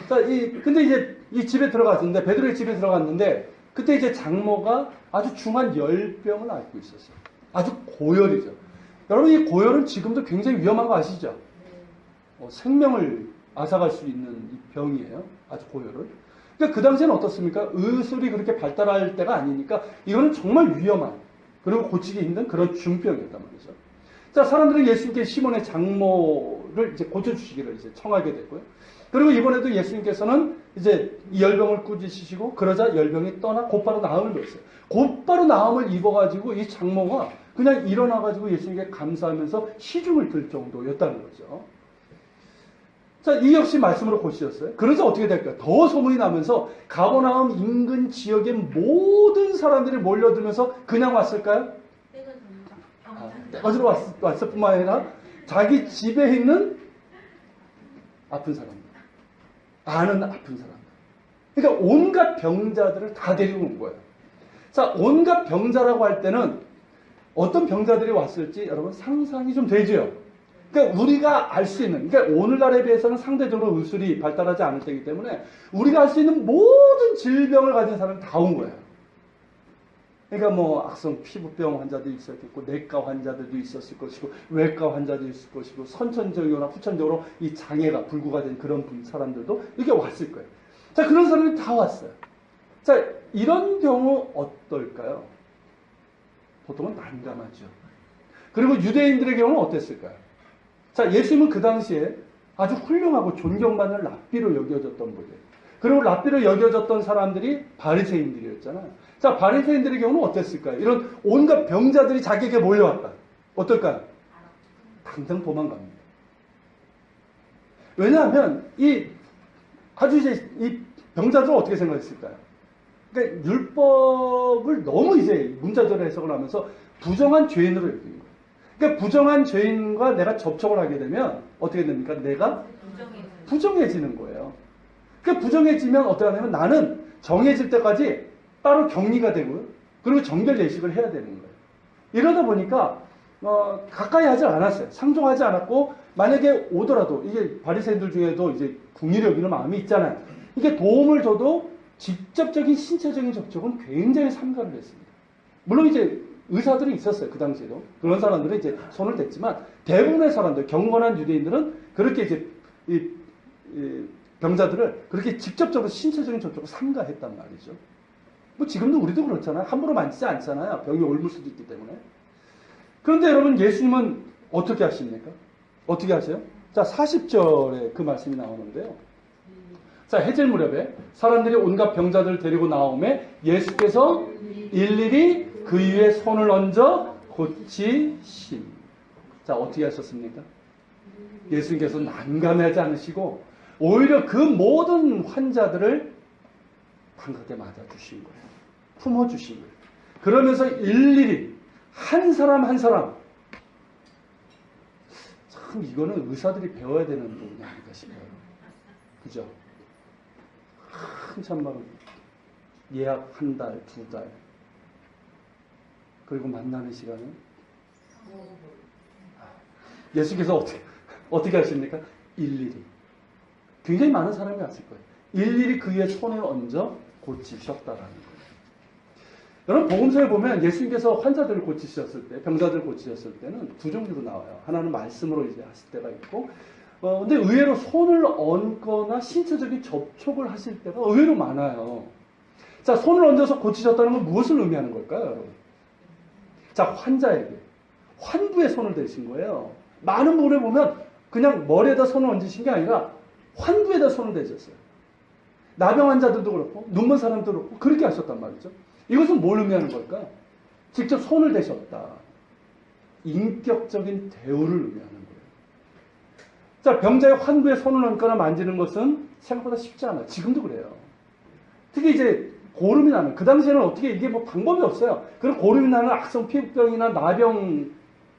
자, 근데 이제 이 집에 들어갔는데 베드로의 집에 들어갔는데 그때 이제 장모가 아주 중한 열병을 앓고 있었어요. 아주 고열이죠. 여러분 이 고열은 지금도 굉장히 위험한 거 아시죠? 생명을 앗아갈 수 있는 이 병이에요. 아주 고열은. 그러니까 그 당시에는 어떻습니까? 의술이 그렇게 발달할 때가 아니니까 이거는 정말 위험한 그리고 고치기 힘든 그런 중병이었단 말이죠. 자, 사람들은 예수님께 시몬의 장모를 이제 고쳐주시기를 이제 청하게 됐고요. 그리고 이번에도 예수님께서는 이제 이 열병을 꾸짖으시고 그러자 열병이 떠나 곧바로 나음을 줬어요. 곧바로 나음을 입어가지고 이 장모가 그냥 일어나가지고 예수님께 감사하면서 시중을 들 정도였다는 거죠. 자, 이 역시 말씀으로 고치셨어요. 그러자 어떻게 될까요? 더 소문이 나면서 가버나움 인근 지역의 모든 사람들이 몰려들면서 그냥 왔을까요? 때가지로 왔을 뿐만 아니라 자기 집에 있는 아픈 사람들, 아는 아픈 사람들. 그러니까 온갖 병자들을 다 데리고 온 거예요. 자, 온갖 병자라고 할 때는 어떤 병자들이 왔을지 여러분 상상이 좀 되죠? 그러니까 우리가 알 수 있는, 그러니까 오늘날에 비해서는 상대적으로 의술이 발달하지 않을 때이기 때문에 우리가 알 수 있는 모든 질병을 가진 사람이 다 온 거예요. 그러니까 뭐 악성 피부병 환자도 있었겠고 내과 환자들도 있었을 것이고 외과 환자도 있을 것이고 선천적이거나 후천적으로 이 장애가 불구가 된 그런 사람들도 이렇게 왔을 거예요. 자, 그런 사람이 다 왔어요. 자, 이런 경우 어떨까요? 보통은 난감하죠. 그리고 유대인들의 경우는 어땠을까요? 자, 예수님은 그 당시에 아주 훌륭하고 존경받는 랍비로 여겨졌던 분이에요. 그리고 랍비로 여겨졌던 사람들이 바리새인들이었잖아요. 자, 바리새인들의 경우는 어땠을까요? 이런 온갖 병자들이 자기에게 몰려왔다. 어떨까요? 당장 도망갑니다. 왜냐하면 이 병자들은 어떻게 생각했을까요? 그러니까 율법을 너무 이제 문자적으로 해석을 하면서 부정한 죄인으로 여기는 거예요. 그러니까 부정한 죄인과 내가 접촉을 하게 되면 어떻게 됩니까? 내가 부정해지는 거예요. 그러니까 부정해지면 어떻게 하냐면 나는 정해질 때까지 따로 격리가 되고요. 그리고 정결 예식을 해야 되는 거예요. 이러다 보니까 가까이 하지 않았어요. 상종하지 않았고 만약에 오더라도 이게 바리새인들 중에도 이제 궁리를 여기는 마음이 있잖아요. 이게 도움을 줘도 직접적인 신체적인 접촉은 굉장히 삼가를 했습니다. 물론 이제 의사들이 있었어요. 그 당시에도. 그런 사람들은 이제 손을 댔지만 대부분의 사람들, 경건한 유대인들은 그렇게 이제 이 병자들을 그렇게 직접적으로 신체적인 접촉을 삼가했단 말이죠. 뭐 지금도 우리도 그렇잖아요. 함부로 만지지 않잖아요. 병이 옮을 수도 있기 때문에. 그런데 여러분 예수님은 어떻게 하십니까? 어떻게 하세요? 자, 40절에 그 말씀이 나오는데요. 자, 해질 무렵에 사람들이 온갖 병자들을 데리고 나오매 예수께서 일일이 그 위에 손을 얹어 고치심. 자, 어떻게 하셨습니까? 예수님께서 난감하지 않으시고 오히려 그 모든 환자들을 반갑게 맞아주신 거예요. 품어주신 거예요. 그러면서 일일이 한 사람 한 사람 참 이거는 의사들이 배워야 되는 부분이 아닐까 싶어요. 그죠? 한참 막 예약 한 달, 두 달. 그리고 만나는 시간은 예수께서 어떻게 하십니까? 일일이. 굉장히 많은 사람이 왔을 거예요. 일일이 그의 손에 얹어 고치셨다라는 거예요. 여러분 복음서에 보면 예수님께서 환자들을 고치셨을 때, 병자들을 고치셨을 때는 두 종류로 나와요. 하나는 말씀으로 이제 하실 때가 있고, 근데 의외로 손을 얹거나 신체적인 접촉을 하실 때가 의외로 많아요. 자, 손을 얹어서 고치셨다는 건 무엇을 의미하는 걸까요, 여러분? 자, 환자에게 환부에 손을 대신 거예요. 많은 분에 보면 그냥 머리에다 손을 얹으신 게 아니라 환부에다 손을 대셨어요. 나병 환자들도 그렇고 눈먼 사람도 그렇고 그렇게 하셨단 말이죠. 이것은 뭘 의미하는 걸까? 직접 손을 대셨다. 인격적인 대우를 의미하는 거예요. 자, 병자의 환부에 손을 얹거나 만지는 것은 생각보다 쉽지 않아요. 지금도 그래요. 특히 이제 고름이 나는, 그 당시에는 어떻게 이게 뭐 방법이 없어요. 그런 고름이 나는 악성 피부병이나 나병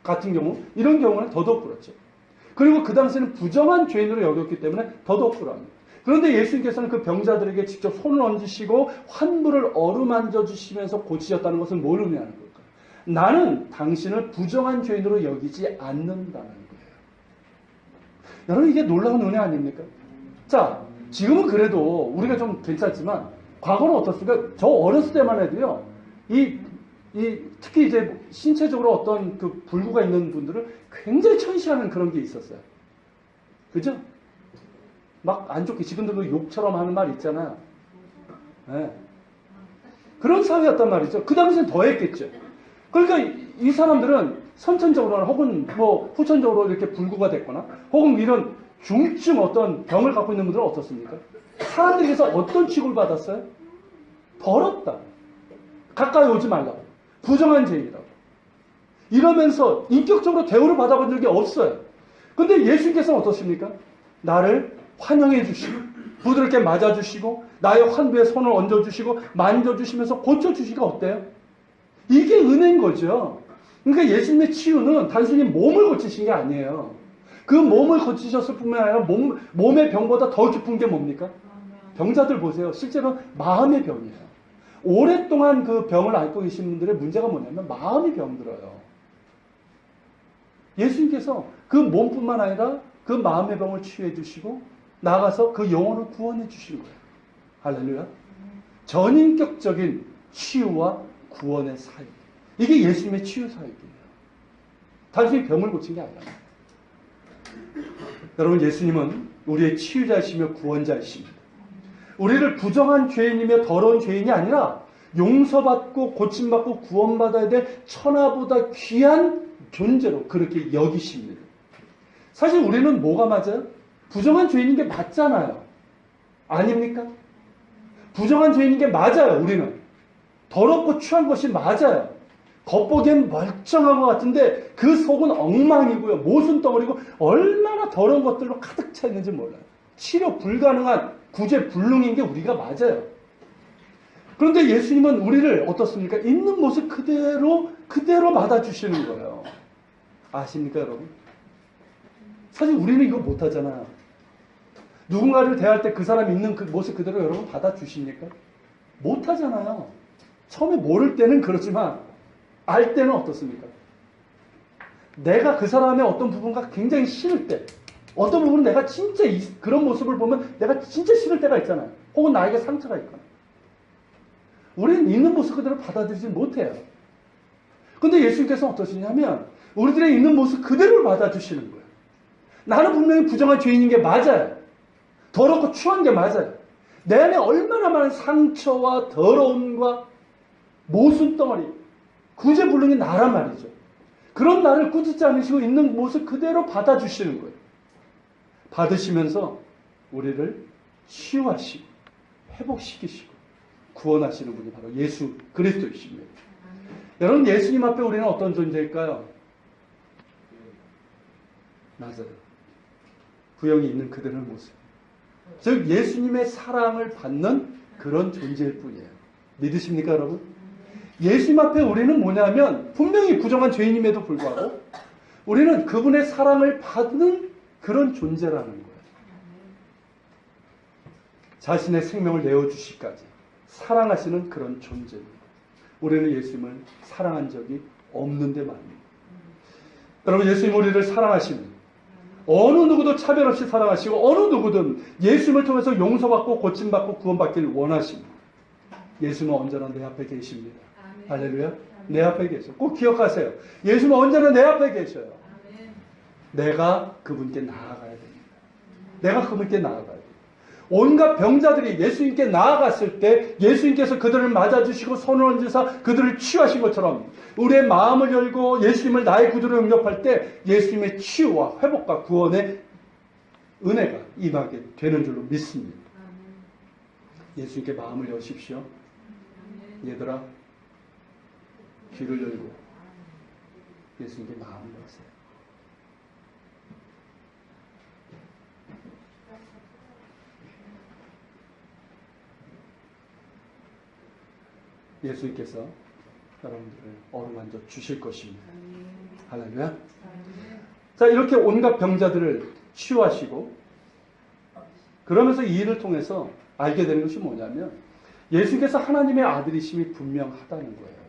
같은 경우, 이런 경우는 더더욱 그렇죠. 그리고 그 당시에는 부정한 죄인으로 여겼기 때문에 더더욱 그럽니다. 그런데 예수님께서는 그 병자들에게 직접 손을 얹으시고 환부를 어루만져 주시면서 고치셨다는 것은 뭘 의미하는 걸까? 나는 당신을 부정한 죄인으로 여기지 않는다는 거예요. 여러분 이게 놀라운 은혜 아닙니까? 자, 지금은 그래도 우리가 좀 괜찮지만 과거는 어떻습니까? 저 어렸을 때만 해도요. 특히 이제 신체적으로 어떤 그 불구가 있는 분들을 굉장히 천시하는 그런 게 있었어요. 그죠? 막 안 좋게 지금도 그 욕처럼 하는 말 있잖아요. 네. 그런 사회였단 말이죠. 그 당시엔 더 했겠죠. 그러니까 이 사람들은 선천적으로나 혹은 뭐 후천적으로 이렇게 불구가 됐거나 혹은 이런 중증 어떤 병을 갖고 있는 분들은 어떻습니까? 사람들에게서 어떤 취급을 받았어요? 더럽다. 가까이 오지 말라고. 부정한 죄인이라고. 이러면서 인격적으로 대우를 받아본 적이 없어요. 근데 예수님께서는 어떻습니까? 나를 환영해 주시고 부드럽게 맞아주시고 나의 환부에 손을 얹어주시고 만져주시면서 고쳐주시기가 어때요? 이게 은혜인 거죠. 그러니까 예수님의 치유는 단순히 몸을 고치신 게 아니에요. 그 몸을 고치셨을 뿐만 아니라 몸의 병보다 더 깊은 게 뭡니까? 병자들 보세요. 실제로 마음의 병이에요. 오랫동안 그 병을 앓고 계신 분들의 문제가 뭐냐면 마음이 병들어요. 예수님께서 그 몸뿐만 아니라 그 마음의 병을 치유해 주시고 나아가서 그 영혼을 구원해 주신 거예요. 할렐루야. 전인격적인 치유와 구원의 사역. 이게 예수님의 치유 사역이에요. 단순히 병을 고친 게 아니라. 여러분 예수님은 우리의 치유자이시며 구원자이십니다. 우리를 부정한 죄인이며 더러운 죄인이 아니라 용서받고 고침받고 구원받아야 될 천하보다 귀한 존재로 그렇게 여기십니다. 사실 우리는 뭐가 맞아요? 부정한 죄인인 게 맞잖아요. 아닙니까? 부정한 죄인인 게 맞아요. 우리는. 더럽고 추한 것이 맞아요. 겉보기엔 멀쩡한 것 같은데 그 속은 엉망이고요. 모순덩어리고 얼마나 더러운 것들로 가득 차 있는지 몰라요. 치료 불가능한 구제불능인 게 우리가 맞아요. 그런데 예수님은 우리를 어떻습니까? 있는 모습 그대로 받아주시는 거예요. 아십니까 여러분? 사실 우리는 이거 못하잖아요. 누군가를 대할 때 그 사람이 있는 그 모습 그대로 여러분 받아주십니까? 못하잖아요. 처음에 모를 때는 그렇지만 알 때는 어떻습니까? 내가 그 사람의 어떤 부분과 굉장히 싫을 때 어떤 부분은 내가 진짜 그런 모습을 보면 내가 진짜 싫을 때가 있잖아요. 혹은 나에게 상처가 있거나. 우리는 있는 모습 그대로 받아들이지 못해요. 근데 예수님께서는 어떠시냐면 우리들의 있는 모습 그대로를 받아주시는 거예요. 나는 분명히 부정한 죄인인 게 맞아요. 더럽고 추한 게 맞아요. 내 안에 얼마나 많은 상처와 더러움과 모순덩어리, 구제불능이 나란 말이죠. 그런 나를 꾸짖지 않으시고 있는 모습 그대로 받아주시는 거예요. 받으시면서 우리를 치유하시고 회복시키시고 구원하시는 분이 바로 예수 그리스도이십니다. 여러분 예수님 앞에 우리는 어떤 존재일까요? 맞아요. 부영이 있는 그대로의 모습. 즉 예수님의 사랑을 받는 그런 존재일 뿐이에요. 믿으십니까 여러분? 예수님 앞에 우리는 뭐냐면 분명히 부정한 죄인임에도 불구하고 우리는 그분의 사랑을 받는 그런 존재라는 거예요. 자신의 생명을 내어주시기까지 사랑하시는 그런 존재입니다. 우리는 예수님을 사랑한 적이 없는데 말입니다. 여러분, 예수님 우리를 사랑하십니다. 어느 누구도 차별 없이 사랑하시고 어느 누구든 예수님을 통해서 용서받고 고침받고 구원받기를 원하십니다. 예수님은 언제나 내 앞에 계십니다. 할렐루야. 내 앞에 계셔. 꼭 기억하세요. 예수님은 언제나 내 앞에 계셔요. 내가 그분께 나아가야 됩니다. 내가 그분께 나아가야 됩니다. 온갖 병자들이 예수님께 나아갔을 때 예수님께서 그들을 맞아주시고 손을 얹으사 그들을 치유하신 것처럼 우리의 마음을 열고 예수님을 나의 구주로 영접할 때 예수님의 치유와 회복과 구원의 은혜가 임하게 되는 줄로 믿습니다. 예수님께 마음을 여십시오. 얘들아, 귀를 열고 예수님께 마음을 여세요. 예수님께서 여러분들을 어루만져 주실 것입니다. 할렐루야. 자, 이렇게 온갖 병자들을 치유하시고 그러면서 이 일을 통해서 알게 되는 것이 뭐냐면 예수님께서 하나님의 아들이심이 분명하다는 거예요.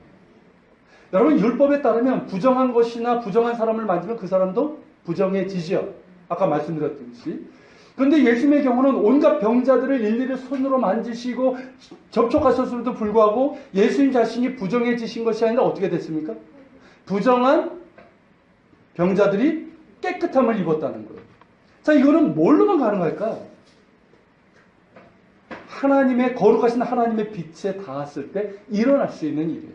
여러분, 율법에 따르면 부정한 것이나 부정한 사람을 만지면 그 사람도 부정해지죠. 아까 말씀드렸듯이. 그런데 예수님의 경우는 온갖 병자들을 일일이 손으로 만지시고 접촉하셨음에도 불구하고 예수님 자신이 부정해지신 것이 아니라 어떻게 됐습니까? 부정한 병자들이 깨끗함을 입었다는 거예요. 자, 이거는 뭘로만 가능할까? 하나님의 거룩하신 하나님의 빛에 닿았을 때 일어날 수 있는 일이에요.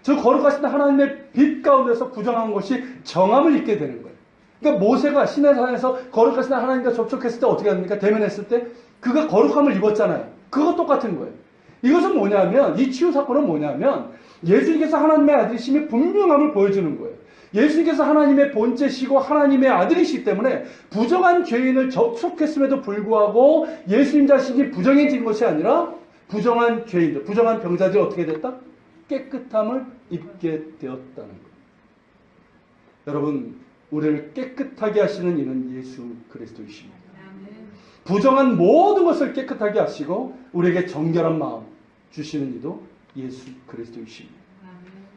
저 거룩하신 하나님의 빛 가운데서 부정한 것이 정함을 입게 되는 거예요. 그러니까 모세가 시내산에서 거룩하신 하나님과 접촉했을 때 어떻게 합니까? 대면했을 때 그가 거룩함을 입었잖아요. 그거 똑같은 거예요. 이것은 뭐냐면, 이 치유 사건은 뭐냐면 예수님께서 하나님의 아들이심이 분명함을 보여주는 거예요. 예수님께서 하나님의 본체시고 하나님의 아들이시기 때문에 부정한 죄인을 접촉했음에도 불구하고 예수님 자신이 부정해진 것이 아니라 부정한 죄인들, 부정한 병자들이 어떻게 됐다? 깨끗함을 입게 되었다는 거예요. 여러분, 우리를 깨끗하게 하시는 이는 예수 그리스도이십니다. 부정한 모든 것을 깨끗하게 하시고 우리에게 정결한 마음 주시는 이도 예수 그리스도이십니다.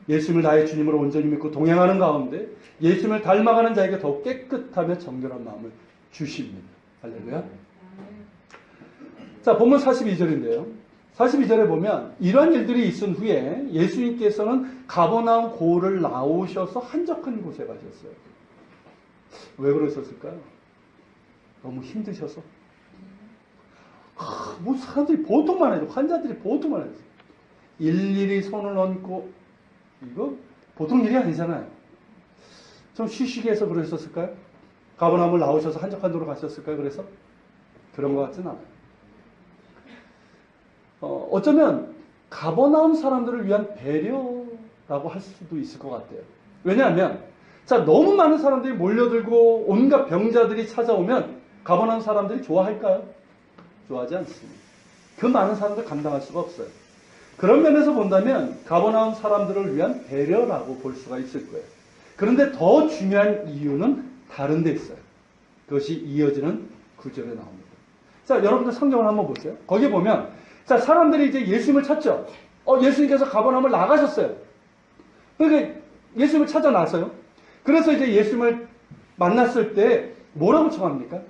예수님을 나의 주님으로 온전히 믿고 동행하는 가운데 예수님을 닮아가는 자에게 더욱 깨끗하며 정결한 마음을 주십니다. 할렐루야. 자, 본문 42절인데요. 42절에 보면 이러한 일들이 있은 후에 예수님께서는 가버나움 고을을 나오셔서 한적한 곳에 가셨어요. 왜 그러셨을까요? 너무 힘드셔서. 뭐 사람들이 보통만 해도, 환자들이 보통만 해도 일일이 손을 얹고, 이거 보통 일이 아니잖아요. 좀 쉬시게 해서 그러셨을까요? 가버나움을 나오셔서 한적한 데로 가셨을까요? 그래서 그런 것 같진 않아요. 어쩌면 가버나움 사람들을 위한 배려라고 할 수도 있을 것 같아요. 왜냐하면 자, 너무 많은 사람들이 몰려들고 온갖 병자들이 찾아오면 가버나움 사람들이 좋아할까요? 좋아하지 않습니다. 그 많은 사람들 감당할 수가 없어요. 그런 면에서 본다면 가버나움 사람들을 위한 배려라고 볼 수가 있을 거예요. 그런데 더 중요한 이유는 다른 데 있어요. 그것이 이어지는 구절에 나옵니다. 자, 여러분들 성경을 한번 보세요. 거기 보면 자, 사람들이 이제 예수님을 찾죠. 예수님께서 가버나움을 나가셨어요. 그러니까 예수님을 찾아 나서요. 그래서 이제 예수님을 만났을 때 뭐라고 청합니까?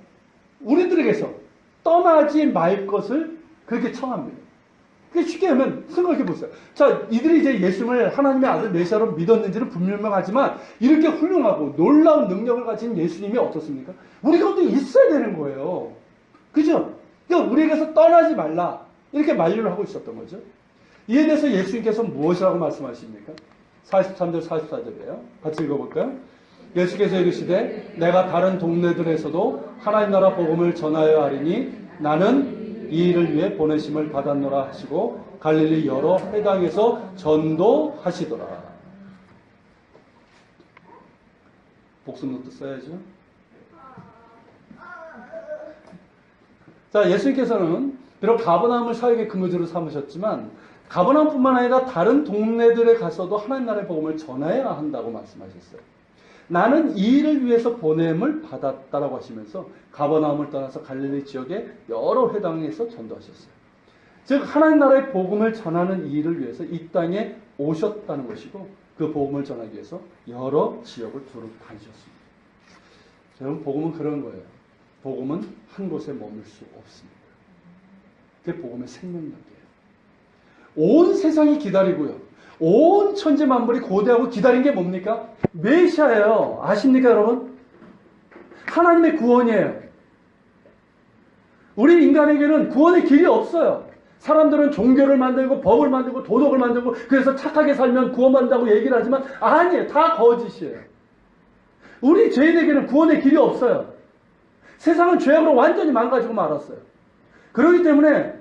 우리들에게서 떠나지 말 것을 그렇게 청합니다. 그게 쉽게 하면 생각해 보세요. 자, 이들이 이제 예수님을 하나님의 아들 메시아로 믿었는지는 불명하지만 이렇게 훌륭하고 놀라운 능력을 가진 예수님이 어떻습니까? 우리 가운데 있어야 되는 거예요. 그죠? 그러니까 우리에게서 떠나지 말라. 이렇게 만류를 하고 있었던 거죠. 이에 대해서 예수님께서 무엇이라고 말씀하십니까? 43절 44절이에요. 같이 읽어볼까요? 예수께서 이르시되 내가 다른 동네들에서도 하나님 나라 복음을 전하여 하리니 나는 이 일을 위해 보내심을 받았노라 하시고 갈릴리 여러 회당에서 전도하시더라. 복습노트 써야죠. 자, 예수님께서는 비록 가버나움을 사역의 근거지로 삼으셨지만 가버나움뿐만 아니라 다른 동네들에 가서도 하나님 나라의 복음을 전해야 한다고 말씀하셨어요. 나는 이 일을 위해서 보냄을 받았다라고 하시면서 가버나움을 떠나서 갈릴리 지역의 여러 회당에서 전도하셨어요. 즉 하나님 나라의 복음을 전하는 이 일을 위해서 이 땅에 오셨다는 것이고 그 복음을 전하기 위해서 여러 지역을 두루 다니셨습니다. 여러분 복음은 그런 거예요. 복음은 한 곳에 머물 수 없습니다. 그게 복음의 생명력이에요. 온 세상이 기다리고요. 온 천지 만물이 고대하고 기다린 게 뭡니까? 메시아예요. 아십니까 여러분? 하나님의 구원이에요. 우리 인간에게는 구원의 길이 없어요. 사람들은 종교를 만들고 법을 만들고 도덕을 만들고 그래서 착하게 살면 구원받는다고 얘기를 하지만 아니에요. 다 거짓이에요. 우리 죄인에게는 구원의 길이 없어요. 세상은 죄악으로 완전히 망가지고 말았어요. 그렇기 때문에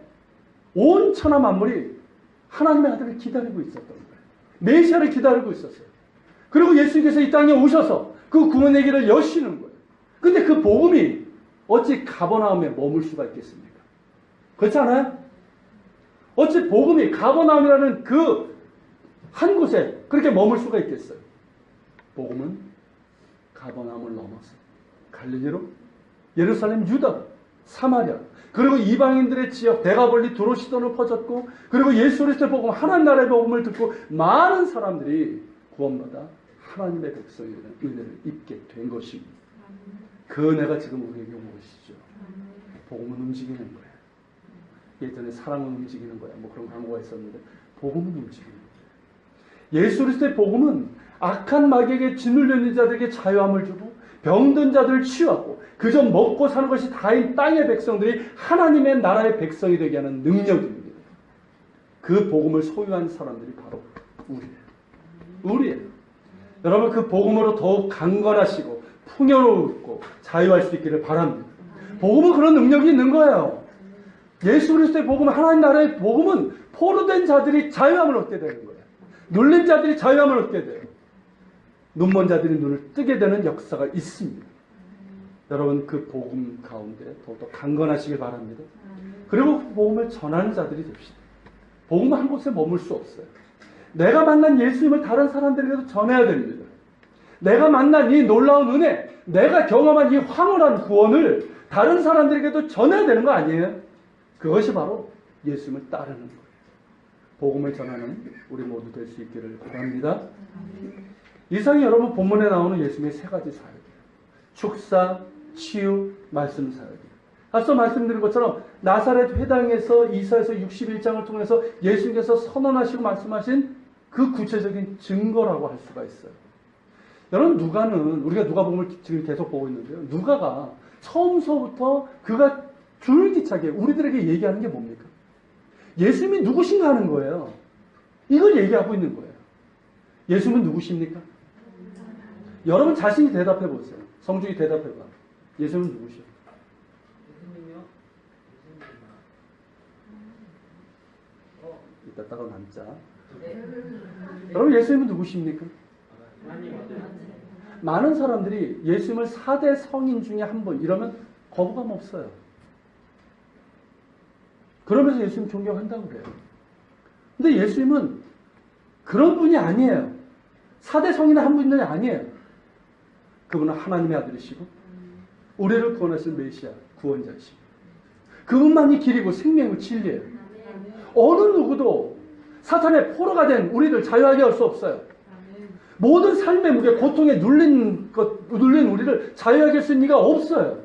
온 천하 만물이 하나님의 아들을 기다리고 있었던 거예요. 메시아를 기다리고 있었어요. 그리고 예수님께서 이 땅에 오셔서 그 구원의 길을 여시는 거예요. 근데 그 복음이 어찌 가버나움에 머물 수가 있겠습니까? 그렇지 않아요? 어찌 복음이 가버나움이라는 그 한 곳에 그렇게 머물 수가 있겠어요? 복음은 가버나움을 넘어서 갈릴리로 예루살렘, 유다, 사마리아 그리고 이방인들의 지역 데가볼리, 두로시돈을 퍼졌고 그리고 예수 그리스도의 복음 하나님 나라의 복음을 듣고 많은 사람들이 구원받아 하나님의 백성이 되는 은혜를 입게 된 것입니다. 그 은혜가 지금 우리에게 온 것이죠. 복음은 움직이는 거예요. 예전에 사랑은 움직이는 거야. 뭐 그런 광고가 있었는데 복음은 움직이는 거예요. 예수 그리스도의 복음은 악한 마귀에게 짓눌려 있는 자들에게 자유함을 주고 병든 자들을 치유하고 그저 먹고 사는 것이 다인 땅의 백성들이 하나님의 나라의 백성이 되게 하는 능력입니다. 그 복음을 소유한 사람들이 바로 우리예요. 여러분 그 복음으로 더욱 강건하시고 풍요롭고 자유할 수 있기를 바랍니다. 복음은 그런 능력이 있는 거예요. 예수 그리스도의 복음, 하나님 나라의 복음은 포로된 자들이 자유함을 얻게 되는 거예요. 눌린 자들이 자유함을 얻게 돼요. 눈먼 자들이 눈을 뜨게 되는 역사가 있습니다. 여러분 그 복음 가운데 더욱더 강건하시길 바랍니다. 그리고 그 복음을 전하는 자들이 됩시다. 복음은 한 곳에 머물 수 없어요. 내가 만난 예수님을 다른 사람들에게도 전해야 됩니다. 내가 만난 이 놀라운 은혜, 내가 경험한 이 황홀한 구원을 다른 사람들에게도 전해야 되는 거 아니에요? 그것이 바로 예수님을 따르는 거예요. 복음을 전하는 우리 모두 될 수 있기를 바랍니다. 이상이 여러분 본문에 나오는 예수님의 세 가지 사역이에요. 축사, 치유, 말씀 사역이에요. 앞서 말씀드린 것처럼 나사렛 회당에서 이사야서 61장을 통해서 예수님께서 선언하시고 말씀하신 그 구체적인 증거라고 할 수가 있어요. 여러분 누가는 우리가 누가복음을 지금 계속 보고 있는데요. 누가가 처음서부터 그가 줄기차게 우리들에게 얘기하는 게 뭡니까? 예수님이 누구신가 하는 거예요. 이걸 얘기하고 있는 거예요. 예수님은 누구십니까? 여러분 자신이 대답해 보세요. 성중이 대답해 봐. 예수님은 누구시오? 예수님이요? 이따 따로 남자. 여러분 예수님은 누구십니까? 많은 사람들이 예수님을 4대 성인 중에 한 분 이러면 거부감 없어요. 그러면서 예수님 존경한다고 그래요. 근데 예수님은 그런 분이 아니에요. 4대 성인의 한 분이 아니에요. 그분은 하나님의 아들이시고 우리를 구원하실 메시아 구원자이시고 그분만이 길이고 생명이고 진리예요. 어느 누구도 사탄의 포로가 된 우리를 자유하게 할 수 없어요. 모든 삶의 무게, 고통에 눌린 우리를 자유하게 할 수 있는 이가 없어요.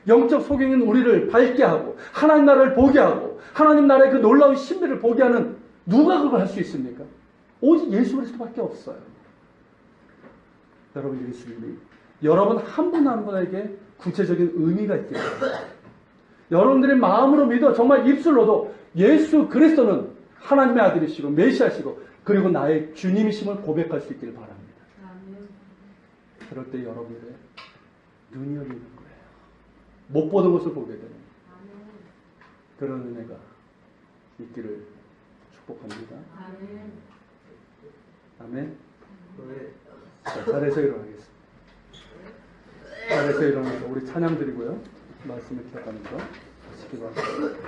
영적 소경인 우리를 밝게 하고 하나님 나라를 보게 하고 하나님 나라의 그 놀라운 신비를 보게 하는 누가 그걸 할 수 있습니까? 오직 예수 그리스도밖에 없어요. 여러분 예수님이 여러분 한 분 한 분에게 구체적인 의미가 있기 때문에 여러분들의 마음으로 믿어 정말 입술로도 예수 그리스도는 하나님의 아들이시고 메시아시고 그리고 나의 주님이심을 고백할 수 있기를 바랍니다. 그럴 때 여러분들의 눈이 열리는 거예요. 못 보던 것을 보게 되는 그런 은혜가 있기를 축복합니다. 아멘. 자, 자리에서 일어나겠습니다. 자리에서 일어나서 우리 찬양 드리고요. 말씀을 기억하면서 시기 바랍니다.